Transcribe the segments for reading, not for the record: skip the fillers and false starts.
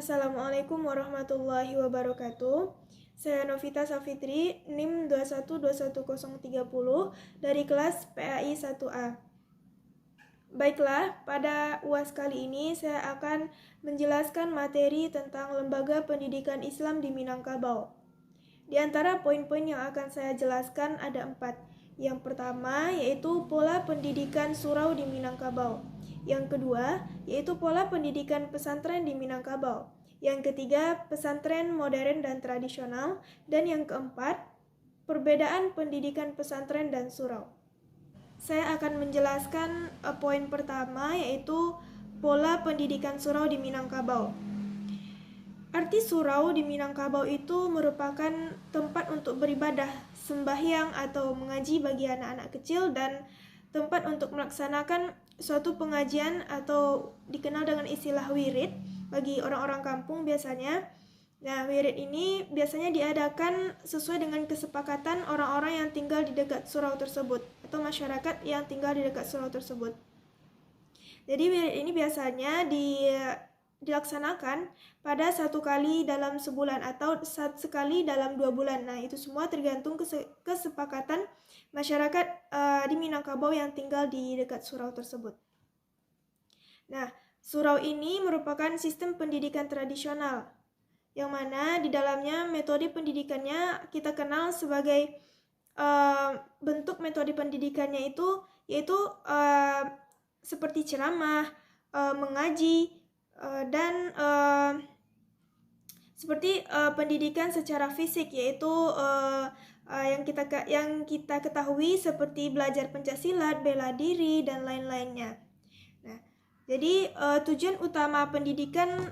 Assalamualaikum warahmatullahi wabarakatuh. Saya Novita Safitri, NIM 2121030 dari kelas PAI 1A. Baiklah, pada UAS kali ini saya akan menjelaskan materi tentang Lembaga Pendidikan Islam di Minangkabau. Di antara poin-poin yang akan saya jelaskan ada 4. Yang pertama yaitu pola pendidikan surau di Minangkabau. Yang kedua yaitu pola pendidikan pesantren di Minangkabau. Yang ketiga pesantren modern dan tradisional. Dan yang keempat perbedaan pendidikan pesantren dan surau. Saya akan menjelaskan poin pertama yaitu pola pendidikan surau di Minangkabau. Arti surau di Minangkabau itu merupakan tempat untuk beribadah, sembahyang atau mengaji bagi anak-anak kecil dan tempat untuk melaksanakan suatu pengajian atau dikenal dengan istilah wirid bagi orang-orang kampung biasanya. Nah, wirid ini biasanya diadakan sesuai dengan kesepakatan orang-orang yang tinggal di dekat surau tersebut atau masyarakat yang tinggal di dekat surau tersebut. Jadi wirid ini biasanya dilaksanakan pada 1 kali dalam sebulan atau sekali dalam 2 bulan. Nah, itu semua tergantung kesepakatan masyarakat di Minangkabau yang tinggal di dekat surau tersebut. Nah, surau ini merupakan sistem pendidikan tradisional, yang mana di dalamnya metode pendidikannya kita kenal sebagai bentuk metode pendidikannya itu yaitu seperti ceramah, mengaji, dan seperti pendidikan secara fisik yaitu yang kita ketahui seperti belajar pencaksilat, bela diri dan lain-lainnya. Nah, jadi tujuan utama pendidikan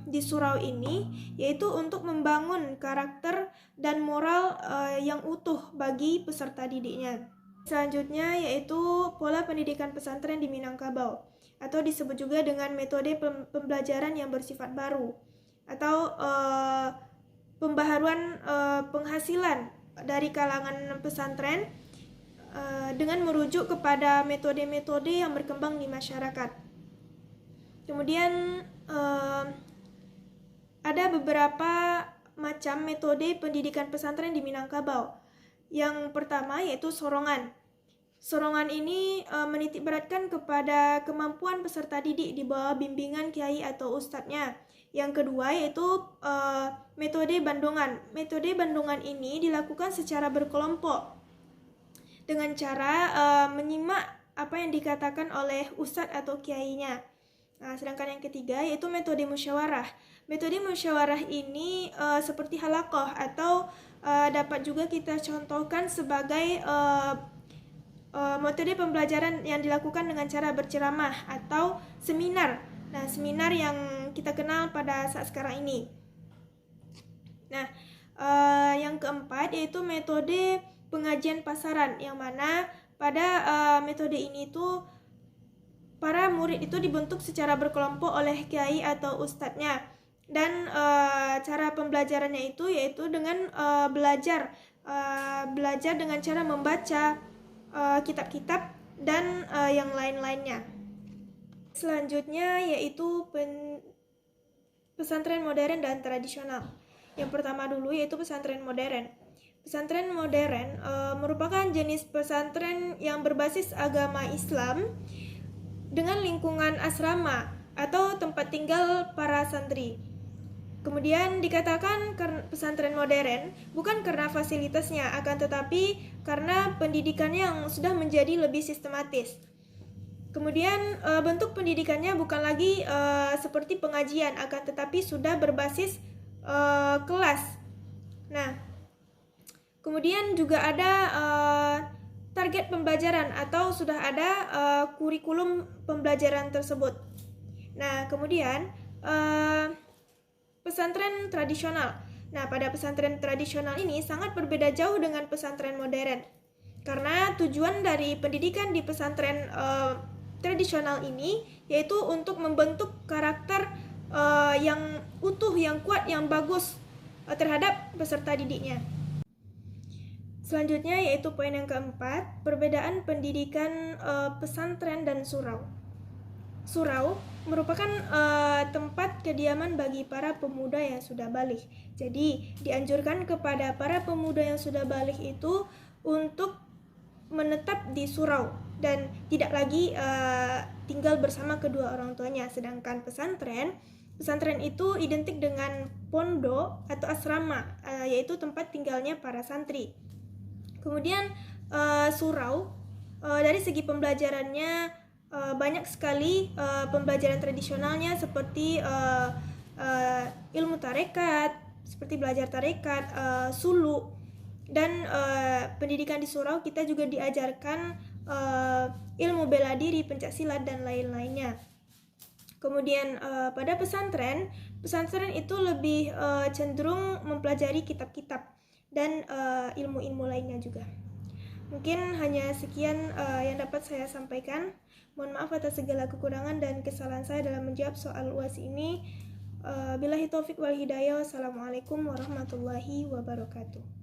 di surau ini yaitu untuk membangun karakter dan moral yang utuh bagi peserta didiknya. Selanjutnya yaitu pola pendidikan pesantren di Minangkabau, atau disebut juga dengan metode pembelajaran yang bersifat baru atau pembaharuan penghasilan dari kalangan pesantren dengan merujuk kepada metode-metode yang berkembang di masyarakat. Kemudian ada beberapa macam metode pendidikan pesantren di Minangkabau. Yang pertama yaitu sorongan. Sorongan ini menitikberatkan kepada kemampuan peserta didik di bawah bimbingan kiai atau ustadznya. Yang kedua yaitu metode bandongan. Metode bandongan ini dilakukan secara berkelompok dengan cara menyimak apa yang dikatakan oleh ustadz atau kiainya. Nah, sedangkan yang ketiga yaitu metode musyawarah. Metode musyawarah ini seperti halaqah atau dapat juga kita contohkan sebagai metode pembelajaran yang dilakukan dengan cara berceramah atau seminar. Nah, seminar yang kita kenal pada saat sekarang ini. Nah, yang keempat yaitu metode pengajian pasaran, yang mana pada metode ini tuh para murid itu dibentuk secara berkelompok oleh kiai atau ustadznya. Dan cara pembelajarannya itu yaitu dengan belajar dengan cara membaca kitab-kitab dan yang lain-lainnya. Selanjutnya yaitu pesantren modern dan tradisional. Yang pertama dulu yaitu pesantren modern. Pesantren modern merupakan jenis pesantren yang berbasis agama Islam dengan lingkungan asrama atau tempat tinggal para santri. Kemudian dikatakan pesantren modern bukan karena fasilitasnya, akan tetapi karena pendidikannya yang sudah menjadi lebih sistematis. Kemudian bentuk pendidikannya bukan lagi seperti pengajian, akan tetapi sudah berbasis kelas. Nah, kemudian juga ada target pembelajaran atau sudah ada kurikulum pembelajaran tersebut. Nah, kemudian pesantren tradisional. Nah, pada pesantren tradisional ini sangat berbeda jauh dengan pesantren modern. Karena tujuan dari pendidikan di pesantren tradisional ini yaitu untuk membentuk karakter yang utuh, yang kuat, yang bagus terhadap peserta didiknya. Selanjutnya yaitu poin yang keempat, perbedaan pendidikan pesantren dan surau. surau merupakan tempat kediaman bagi para pemuda yang sudah balik. Jadi dianjurkan kepada para pemuda yang sudah balik itu untuk menetap di surau dan tidak lagi tinggal bersama kedua orang tuanya. Sedangkan pesantren itu identik dengan pondok atau asrama, yaitu tempat tinggalnya para santri. Kemudian surau dari segi pembelajarannya banyak sekali pembelajaran tradisionalnya seperti ilmu tarekat, seperti belajar tarekat, suluk, dan pendidikan di surau kita juga diajarkan ilmu bela diri, pencaksilat, dan lain-lainnya. Kemudian pada pesantren itu lebih cenderung mempelajari kitab-kitab dan ilmu-ilmu lainnya juga. Mungkin hanya sekian yang dapat saya sampaikan. Mohon maaf atas segala kekurangan dan kesalahan saya dalam menjawab soal UAS ini. Billahi taufik wal hidayah. Wassalamualaikum warahmatullahi wabarakatuh.